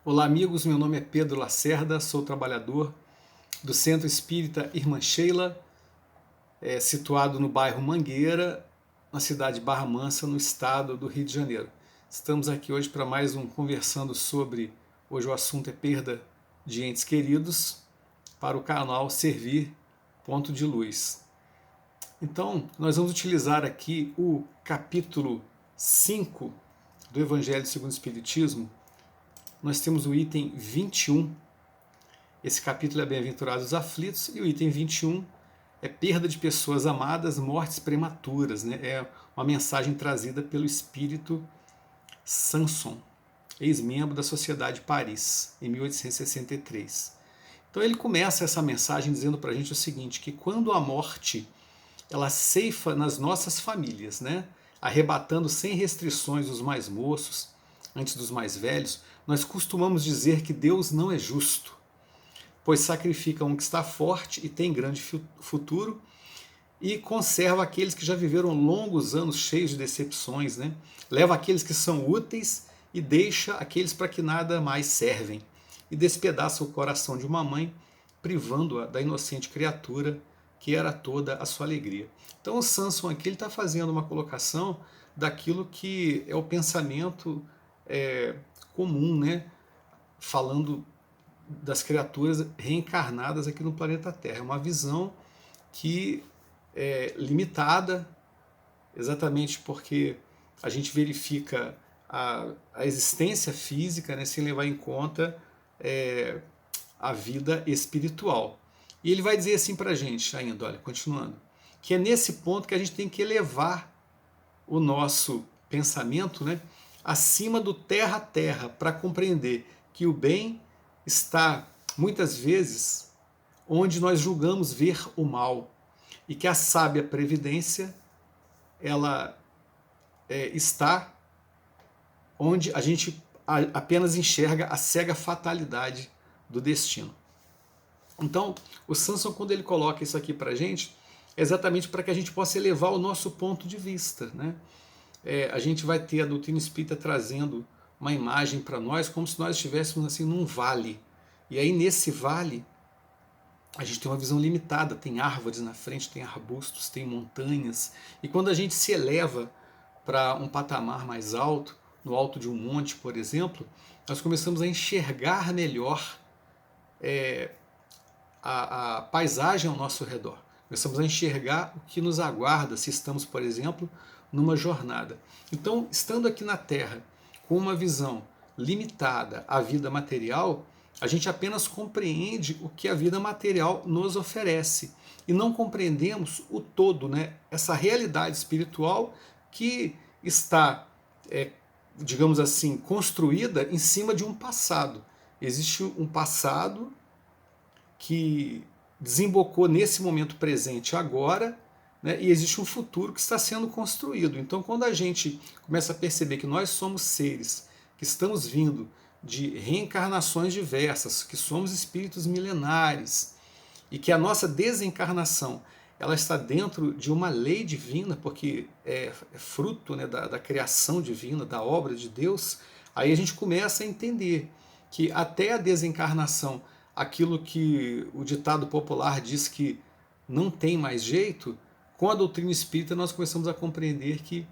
Olá, amigos. Meu nome é Pedro Lacerda, sou trabalhador do Centro Espírita Irmã Sheila, situado no bairro Mangueira, na cidade de Barra Mansa, no estado do Rio de Janeiro. Estamos aqui hoje para mais um Conversando sobre. Hoje o assunto é perda de entes queridos, para o canal Servir Ponto de Luz. Então, nós vamos utilizar aqui o capítulo 5 do Evangelho segundo o Espiritismo. Nós temos o item 21. Esse capítulo é Bem-aventurados os aflitos, e o item 21 é perda de pessoas amadas, mortes prematuras. Né? É uma mensagem trazida pelo espírito Sanson, ex-membro da Sociedade de Paris, em 1863. Então ele começa essa mensagem dizendo para a gente o seguinte, que quando a morte ela ceifa nas nossas famílias, né? Arrebatando sem restrições os mais moços, antes dos mais velhos, nós costumamos dizer que Deus não é justo, pois sacrifica um que está forte e tem grande futuro e conserva aqueles que já viveram longos anos cheios de decepções, né? Leva aqueles que são úteis e deixa aqueles para que nada mais servem, e despedaça o coração de uma mãe, privando-a da inocente criatura que era toda a sua alegria. Então o Sanson aqui está fazendo uma colocação daquilo que é o pensamento comum, né? Falando das criaturas reencarnadas aqui no planeta Terra. É uma visão que é limitada, exatamente porque a gente verifica a existência física, né, sem levar em conta a vida espiritual. E ele vai dizer assim para a gente ainda, olha, continuando, que é nesse ponto que a gente tem que elevar o nosso pensamento, né, acima do terra a terra, para compreender que o bem está, muitas vezes, onde nós julgamos ver o mal, e que a sábia previdência ela está onde a gente apenas enxerga a cega fatalidade do destino. Então, o Sanson, quando ele coloca isso aqui para a gente, é exatamente para que a gente possa elevar o nosso ponto de vista, né? A gente vai ter a doutrina espírita trazendo uma imagem para nós como se nós estivéssemos assim num vale. E aí nesse vale a gente tem uma visão limitada, tem árvores na frente, tem arbustos, tem montanhas. E quando a gente se eleva para um patamar mais alto, no alto de um monte, por exemplo, nós começamos a enxergar melhor a paisagem ao nosso redor. Começamos a enxergar o que nos aguarda se estamos, por exemplo, numa jornada. Então, estando aqui na Terra com uma visão limitada à vida material, a gente apenas compreende o que a vida material nos oferece e não compreendemos o todo, né? Essa realidade espiritual que está, digamos assim, construída em cima de um passado. Existe um passado que desembocou nesse momento presente agora, né, e existe um futuro que está sendo construído. Então, quando a gente começa a perceber que nós somos seres que estamos vindo de reencarnações diversas, que somos espíritos milenares e que a nossa desencarnação ela está dentro de uma lei divina, porque é fruto, né, da criação divina, da obra de Deus, aí a gente começa a entender que até a desencarnação, aquilo que o ditado popular diz que não tem mais jeito, com a doutrina espírita nós começamos a compreender que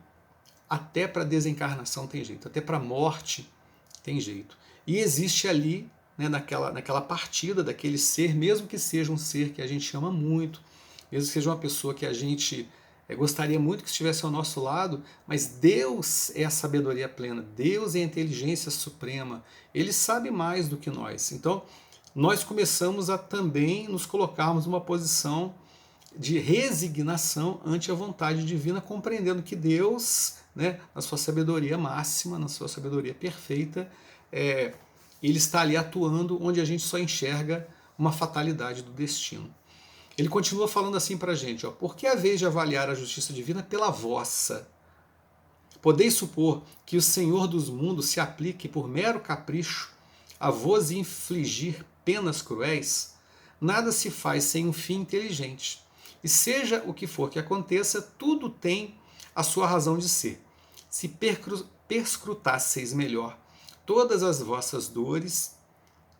até para a desencarnação tem jeito, até para a morte tem jeito. E existe ali, né, naquela partida daquele ser, mesmo que seja um ser que a gente ama muito, mesmo que seja uma pessoa que a gente gostaria muito que estivesse ao nosso lado, mas Deus é a sabedoria plena, Deus é a inteligência suprema, Ele sabe mais do que nós. Então, nós começamos a também nos colocarmos numa posição de resignação ante a vontade divina, compreendendo que Deus, né, na sua sabedoria máxima, na sua sabedoria perfeita, Ele está ali atuando onde a gente só enxerga uma fatalidade do destino. Ele continua falando assim para a gente, ó, porque a vez de avaliar a justiça divina pela vossa, podeis supor que o Senhor dos mundos se aplique por mero capricho a vos infligir penas cruéis? Nada se faz sem um fim inteligente. E seja o que for que aconteça, tudo tem a sua razão de ser. Se perscrutasseis melhor todas as vossas dores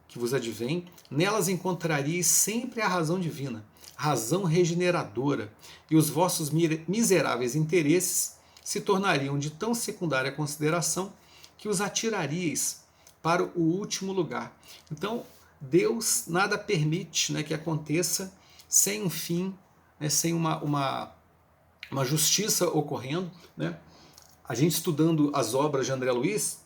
que vos advêm, nelas encontraríeis sempre a razão divina, razão regeneradora, e os vossos miseráveis interesses se tornariam de tão secundária consideração que os atiraríeis para o último lugar. Então, Deus nada permite, né, que aconteça sem um fim, né, sem uma justiça ocorrendo. Né? A gente estudando as obras de André Luiz,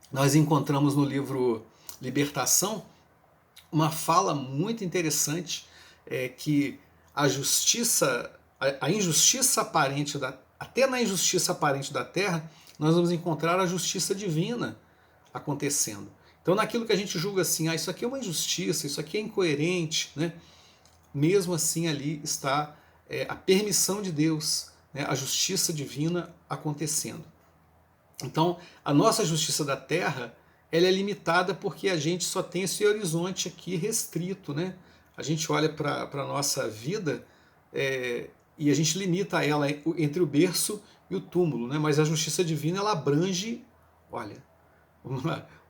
nós encontramos no livro Libertação uma fala muito interessante, que a justiça, a injustiça aparente, até na injustiça aparente da terra, nós vamos encontrar a justiça divina acontecendo. Então, naquilo que a gente julga assim, isso aqui é uma injustiça, isso aqui é incoerente, né? Mesmo assim ali está a permissão de Deus, né? A justiça divina acontecendo. Então, a nossa justiça da terra, ela é limitada porque a gente só tem esse horizonte aqui restrito, né? A gente olha para a nossa vida e a gente limita ela entre o berço e o túmulo, né? Mas a justiça divina, ela abrange, olha,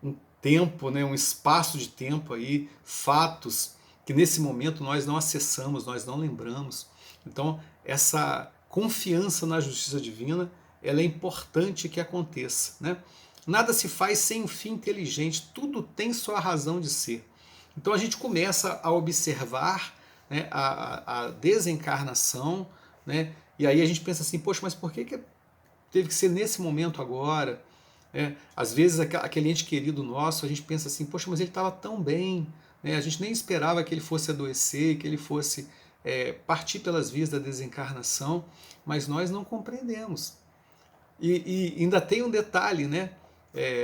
um tempo, né? Um espaço de tempo aí, fatos que nesse momento nós não acessamos, nós não lembramos. Então, essa confiança na justiça divina, ela é importante que aconteça, né? Nada se faz sem um fim inteligente, tudo tem sua razão de ser. Então a gente começa a observar, né, a desencarnação, né, e aí a gente pensa assim, poxa, mas por que teve que ser nesse momento agora? Às vezes aquele ente querido nosso, a gente pensa assim, poxa, mas ele estava tão bem, né, a gente nem esperava que ele fosse adoecer, que ele fosse partir pelas vias da desencarnação, mas nós não compreendemos. E ainda tem um detalhe, né?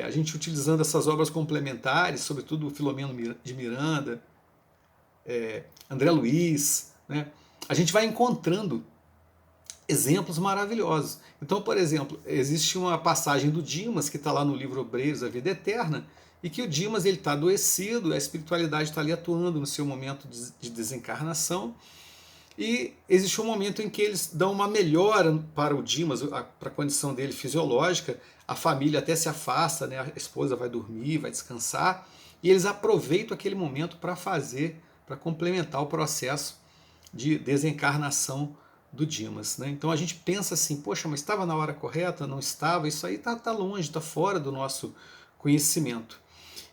A gente utilizando essas obras complementares, sobretudo o Filomeno de Miranda, André Luiz, né? A gente vai encontrando exemplos maravilhosos. Então, por exemplo, existe uma passagem do Dimas, que está lá no livro Obreiros, a Vida Eterna, e que o Dimas está adoecido, a espiritualidade está ali atuando no seu momento de desencarnação, e existe um momento em que eles dão uma melhora para o Dimas, para a condição dele fisiológica, a família até se afasta, né? A esposa vai dormir, vai descansar, e eles aproveitam aquele momento para complementar o processo de desencarnação do Dimas. Né? Então a gente pensa assim, poxa, mas estava na hora correta? Não estava? Isso aí está longe, está fora do nosso conhecimento.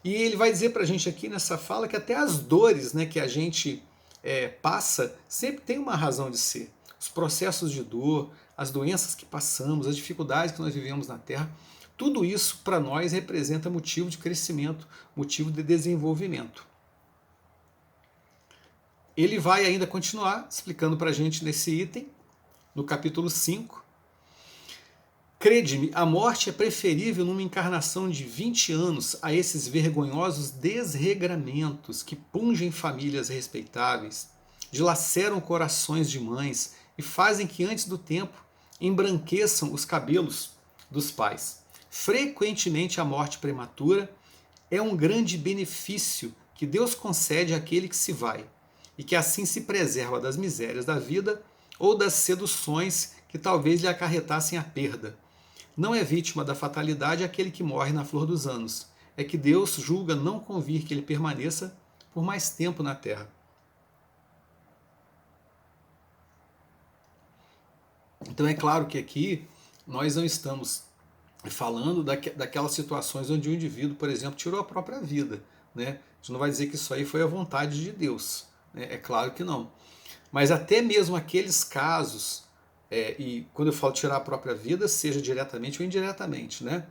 E ele vai dizer para a gente aqui nessa fala que até as dores, né, que a gente passa, sempre tem uma razão de ser. Os processos de dor, as doenças que passamos, as dificuldades que nós vivemos na Terra, tudo isso para nós representa motivo de crescimento, motivo de desenvolvimento. Ele vai ainda continuar explicando para a gente nesse item, no capítulo 5. Crede-me, a morte é preferível numa encarnação de 20 anos a esses vergonhosos desregramentos que pungem famílias respeitáveis, dilaceram corações de mães e fazem que antes do tempo embranqueçam os cabelos dos pais. Frequentemente a morte prematura é um grande benefício que Deus concede àquele que se vai, e que assim se preserva das misérias da vida ou das seduções que talvez lhe acarretassem a perda. Não é vítima da fatalidade aquele que morre na flor dos anos. É que Deus julga não convir que ele permaneça por mais tempo na terra. Então é claro que aqui nós não estamos falando daquelas situações onde o indivíduo, por exemplo, tirou a própria vida. Né? A gente não vai dizer que isso aí foi a vontade de Deus. Né? É claro que não. Mas até mesmo aqueles casos, e quando eu falo tirar a própria vida, seja diretamente ou indiretamente, né?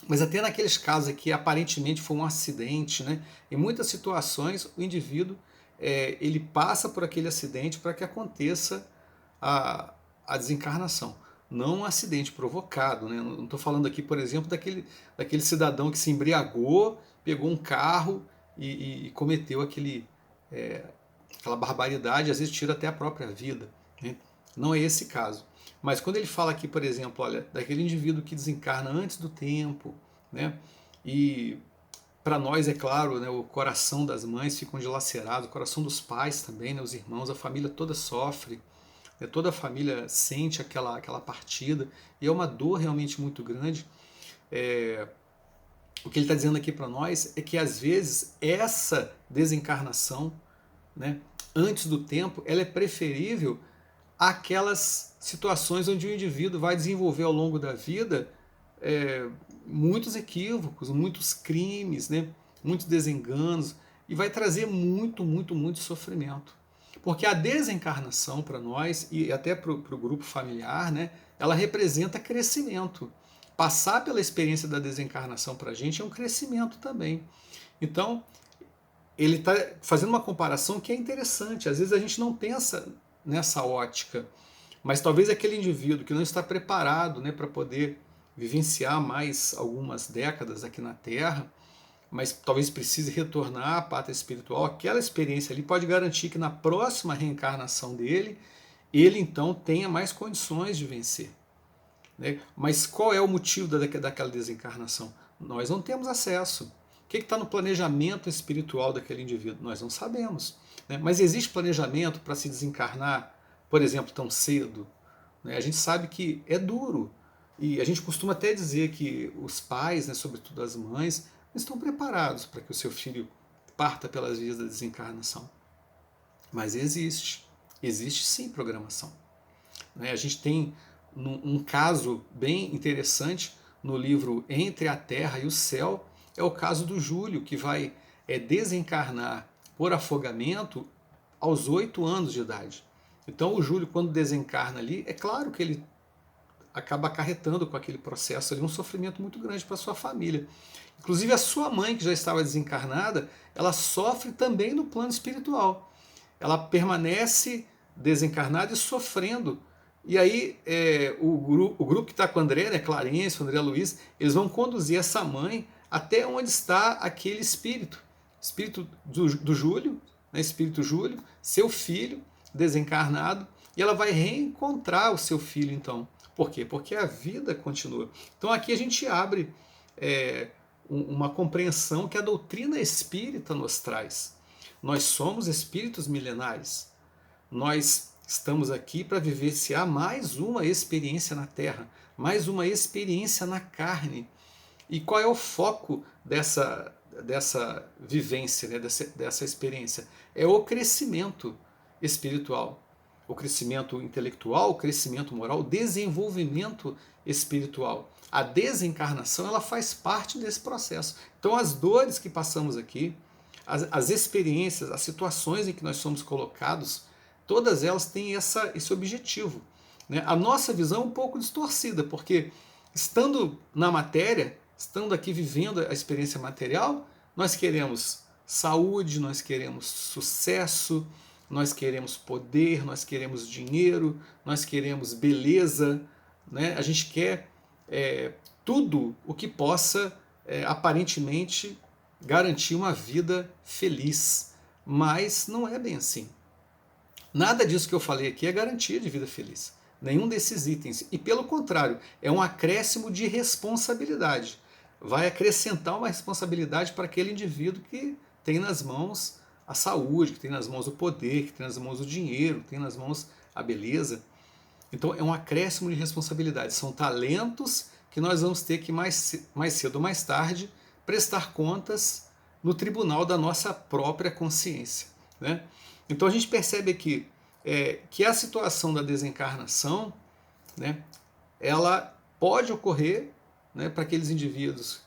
Mas até naqueles casos aqui, aparentemente foi um acidente, né? Em muitas situações, o indivíduo ele passa por aquele acidente para que aconteça a desencarnação. Não um acidente provocado, né? Não estou falando aqui, por exemplo, daquele cidadão que se embriagou, pegou um carro e cometeu aquela barbaridade, às vezes tira até a própria vida. Né? Não é esse caso. Mas quando ele fala aqui, por exemplo, olha, daquele indivíduo que desencarna antes do tempo, né? E para nós, é claro, né, o coração das mães fica dilacerados, o coração dos pais também, né, os irmãos, a família toda sofre. Toda a família sente aquela partida, e é uma dor realmente muito grande. O que ele está dizendo aqui para nós é que às vezes essa desencarnação, né, antes do tempo, ela é preferível àquelas situações onde o indivíduo vai desenvolver ao longo da vida muitos equívocos, muitos crimes, né, muitos desenganos, e vai trazer muito, muito, muito sofrimento. Porque a desencarnação para nós, e até para o grupo familiar, né, ela representa crescimento. Passar pela experiência da desencarnação para a gente é um crescimento também. Então, ele está fazendo uma comparação que é interessante. Às vezes a gente não pensa nessa ótica, mas talvez aquele indivíduo que não está preparado, né, para poder vivenciar mais algumas décadas aqui na Terra, mas talvez precise retornar à pátria espiritual, aquela experiência ali pode garantir que na próxima reencarnação dele, ele então tenha mais condições de vencer. Né? Mas qual é o motivo daquela desencarnação? Nós não temos acesso. O que está no planejamento espiritual daquele indivíduo? Nós não sabemos. Né? Mas existe planejamento para se desencarnar, por exemplo, tão cedo? Né? A gente sabe que é duro. E a gente costuma até dizer que os pais, né, sobretudo as mães, não estão preparados para que o seu filho parta pelas vias da desencarnação. Mas existe. Existe sim programação. Né? A gente tem um caso bem interessante no livro Entre a Terra e o Céu, é o caso do Júlio, que vai desencarnar por afogamento aos 8 anos de idade. Então o Júlio, quando desencarna ali, é claro que ele acaba acarretando com aquele processo ali um sofrimento muito grande para sua família. Inclusive a sua mãe, que já estava desencarnada, ela sofre também no plano espiritual. Ela permanece desencarnada e sofrendo. E aí o grupo que está com o André, né, Clarence, o André Luiz, eles vão conduzir essa mãe até onde está aquele espírito do Júlio, né, espírito Júlio, seu filho desencarnado, e ela vai reencontrar o seu filho então. Por quê? Porque a vida continua. Então aqui a gente abre uma compreensão que a doutrina espírita nos traz. Nós somos espíritos milenares. Nós estamos aqui para vivenciar mais uma experiência na Terra, mais uma experiência na carne. E qual é o foco dessa vivência, né, dessa experiência? É o crescimento espiritual, o crescimento intelectual, o crescimento moral, o desenvolvimento espiritual. A desencarnação, ela faz parte desse processo. Então as dores que passamos aqui, as experiências, as situações em que nós somos colocados, todas elas têm esse objetivo. Né? A nossa visão é um pouco distorcida, porque estando na matéria, estando aqui vivendo a experiência material, nós queremos saúde, nós queremos sucesso, nós queremos poder, nós queremos dinheiro, nós queremos beleza, né? A gente quer tudo o que possa aparentemente garantir uma vida feliz, mas não é bem assim. Nada disso que eu falei aqui é garantia de vida feliz. Nenhum desses itens. E pelo contrário, é um acréscimo de responsabilidade. Vai acrescentar uma responsabilidade para aquele indivíduo que tem nas mãos a saúde, que tem nas mãos o poder, que tem nas mãos o dinheiro, que tem nas mãos a beleza. Então é um acréscimo de responsabilidade. São talentos que nós vamos ter que mais cedo ou mais tarde prestar contas no tribunal da nossa própria consciência. Né? Então a gente percebe aqui que a situação da desencarnação, né, ela pode ocorrer, né, para aqueles indivíduos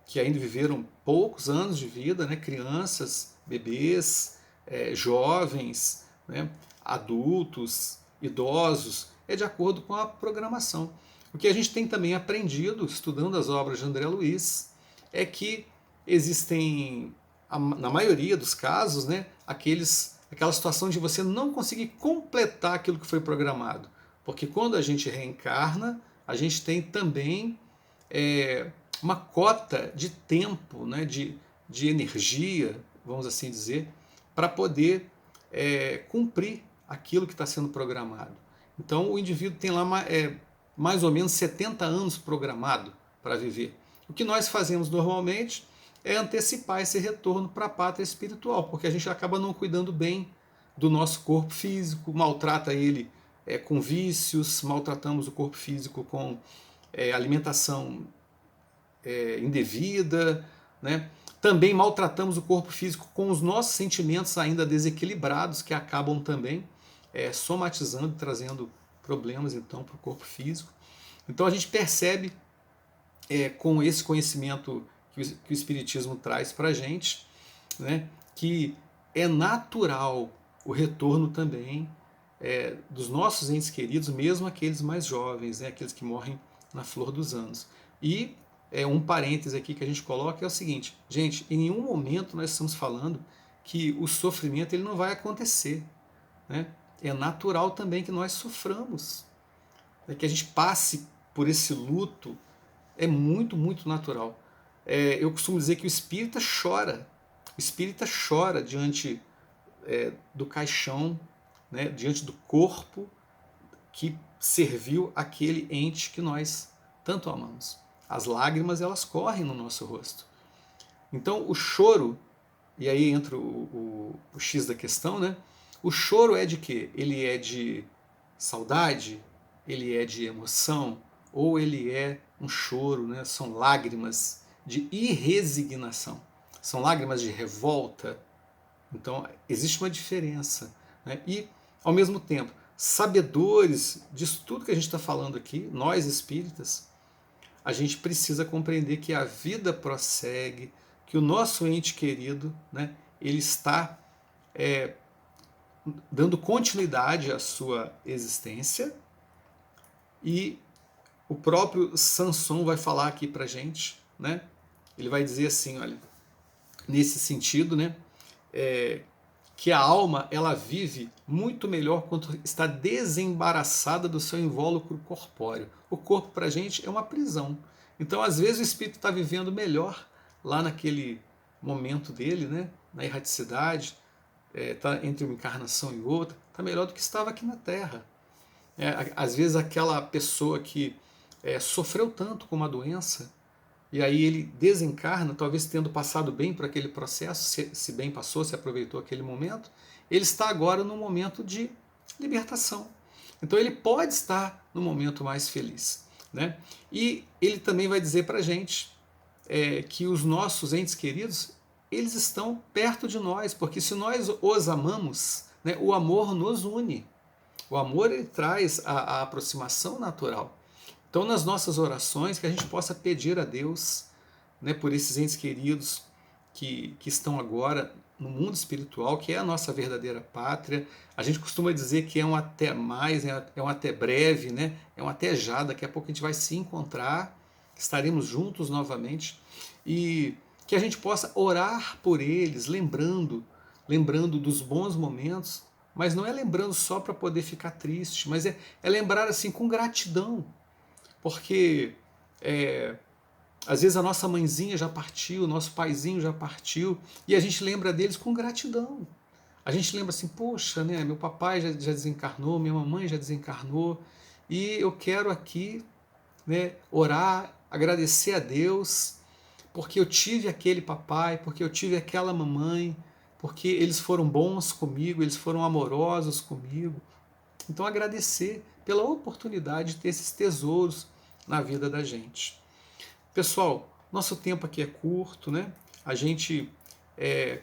que ainda viveram poucos anos de vida, né, crianças, bebês, jovens, né, adultos, idosos, é de acordo com a programação. O que a gente tem também aprendido, estudando as obras de André Luiz, é que existem, na maioria dos casos, né, aquela situação de você não conseguir completar aquilo que foi programado. Porque quando a gente reencarna, a gente tem também uma cota de tempo, né, de energia, vamos assim dizer, para poder cumprir aquilo que está sendo programado. Então o indivíduo tem lá mais ou menos 70 anos programado para viver. O que nós fazemos normalmente é antecipar esse retorno para a pátria espiritual, porque a gente acaba não cuidando bem do nosso corpo físico, maltrata ele com vícios, maltratamos o corpo físico com alimentação indevida, né? Também maltratamos o corpo físico com os nossos sentimentos ainda desequilibrados, que acabam também somatizando, trazendo problemas então para o corpo físico. Então a gente percebe com esse conhecimento que o Espiritismo traz para a gente, né, que é natural o retorno também dos nossos entes queridos, mesmo aqueles mais jovens, né, aqueles que morrem na flor dos anos. E um parêntese aqui que a gente coloca é o seguinte, gente, em nenhum momento nós estamos falando que o sofrimento ele não vai acontecer, né? É natural também que nós soframos, que a gente passe por esse luto, é muito, muito natural. Eu costumo dizer que o espírita chora diante do caixão, né, diante do corpo que serviu aquele ente que nós tanto amamos. As lágrimas, elas correm no nosso rosto. Então o choro, e aí entra o X da questão, né? O choro é de quê? Ele é de saudade? Ele é de emoção? Ou ele é um choro, né? São lágrimas de irresignação. São lágrimas de revolta. Então existe uma diferença, né? E, ao mesmo tempo, sabedores disso tudo que a gente está falando aqui, nós espíritas, a gente precisa compreender que a vida prossegue, que o nosso ente querido, né, ele está dando continuidade à sua existência, e o próprio Sanson vai falar aqui para a gente, né, ele vai dizer assim, olha, nesse sentido, né, que a alma ela vive muito melhor quando está desembaraçada do seu invólucro corpóreo. O corpo para a gente é uma prisão. Então, às vezes, o espírito está vivendo melhor lá naquele momento dele, né? Na erraticidade, está entre uma encarnação e outra, está melhor do que estava aqui na Terra. Às vezes, aquela pessoa que sofreu tanto com uma doença, e aí ele desencarna, talvez tendo passado bem por aquele processo, se bem passou, se aproveitou aquele momento, ele está agora no momento de libertação. Então ele pode estar no momento mais feliz, né? E ele também vai dizer para a gente que os nossos entes queridos, eles estão perto de nós, porque se nós os amamos, né, o amor nos une. O amor ele traz a aproximação natural. Então, nas nossas orações, que a gente possa pedir a Deus, né, por esses entes queridos que estão agora no mundo espiritual, que é a nossa verdadeira pátria. A gente costuma dizer que é um até mais, é um até breve, né, é um até já, daqui a pouco a gente vai se encontrar, estaremos juntos novamente, e que a gente possa orar por eles, lembrando dos bons momentos, mas não é lembrando só para poder ficar triste, mas é lembrar assim com gratidão. Porque às vezes a nossa mãezinha já partiu, o nosso paizinho já partiu, e a gente lembra deles com gratidão. A gente lembra assim, poxa, né, meu papai já desencarnou, minha mamãe já desencarnou, e eu quero aqui, né, orar, agradecer a Deus, porque eu tive aquele papai, porque eu tive aquela mamãe, porque eles foram bons comigo, eles foram amorosos comigo. Então agradecer pela oportunidade de ter esses tesouros na vida da gente. Pessoal, nosso tempo aqui é curto, né? A gente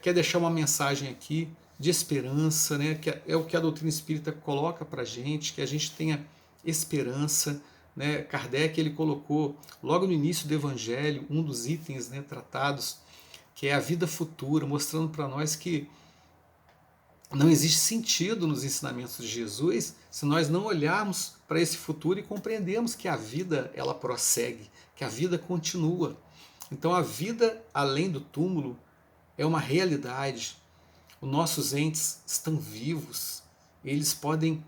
quer deixar uma mensagem aqui de esperança, né? Que é o que a doutrina espírita coloca para a gente, que a gente tenha esperança, né? Kardec ele colocou logo no início do Evangelho um dos itens, né, tratados, que é a vida futura, mostrando para nós que não existe sentido nos ensinamentos de Jesus se nós não olharmos para esse futuro e compreendermos que a vida ela prossegue, que a vida continua. Então a vida além do túmulo é uma realidade. Os nossos entes estão vivos, eles podem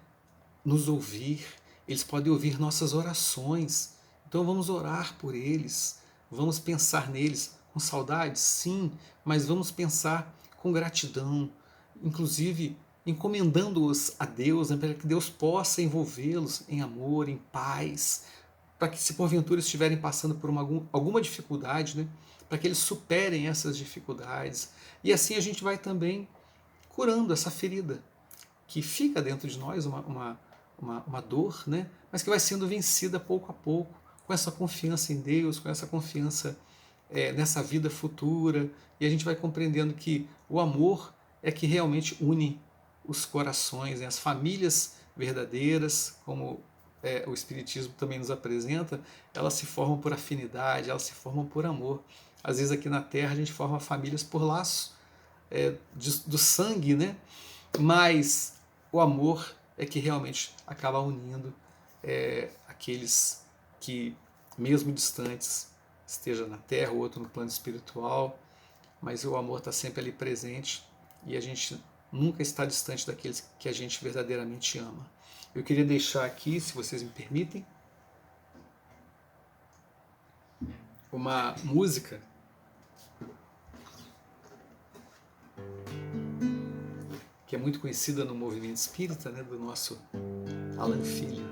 nos ouvir, eles podem ouvir nossas orações. Então vamos orar por eles, vamos pensar neles com saudade, sim, mas vamos pensar com gratidão, inclusive encomendando-os a Deus, né, para que Deus possa envolvê-los em amor, em paz, para que se porventura estiverem passando por alguma dificuldade, né, para que eles superem essas dificuldades. E assim a gente vai também curando essa ferida, que fica dentro de nós, uma dor, né? Mas que vai sendo vencida pouco a pouco, com essa confiança em Deus, com essa confiança nessa vida futura, e a gente vai compreendendo que o amor é que realmente une os corações, né? As famílias verdadeiras, como o Espiritismo também nos apresenta, elas se formam por afinidade, elas se formam por amor. Às vezes aqui na Terra a gente forma famílias por laço do sangue, né? Mas o amor é que realmente acaba unindo aqueles que, mesmo distantes, esteja na Terra, o outro no plano espiritual, mas o amor está sempre ali presente e a gente nunca está distante daqueles que a gente verdadeiramente ama. Eu queria deixar aqui, se vocês me permitem, uma música que é muito conhecida no movimento espírita, né, do nosso Alan Filho.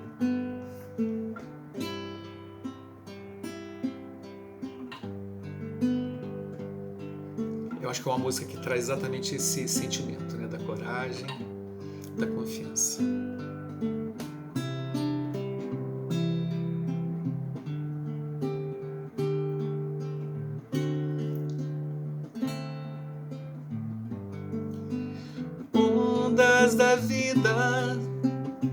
Eu acho que é uma música que traz exatamente esse sentimento, né, da coragem, da confiança. Ondas da vida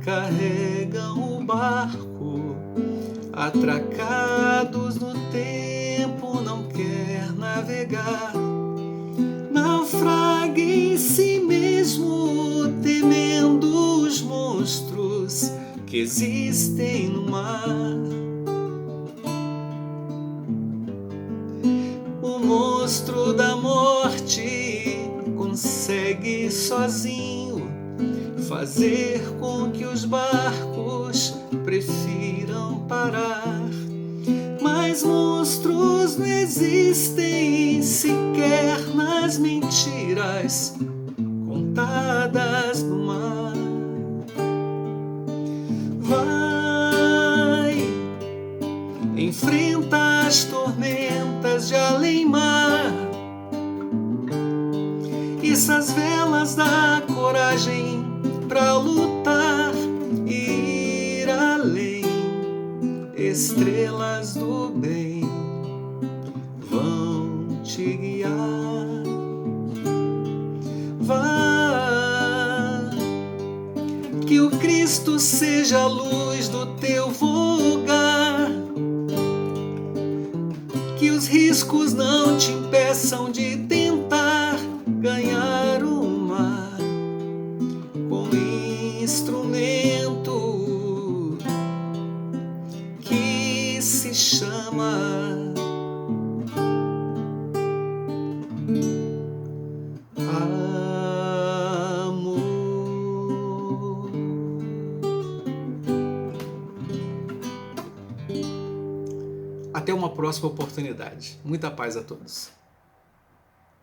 carregam o barco, atracados no tempo, não quer navegar. Naufraga em si mesmo, temendo os monstros que existem no mar. O monstro da morte consegue sozinho fazer com que os barcos prefiram parar. Mas monstros não existem sequer nas mentiras contadas no mar. Vai, enfrenta as tormentas de além-mar. Essas velas da coragem pra lutar e ir além. Estrelas do bem vão te guiar. Vá, que o Cristo seja a luz do teu vogar. Que os riscos não te impeçam de tentar ganhar o mar com instrumento que se chama amor. Até uma próxima oportunidade. Muita paz a todos.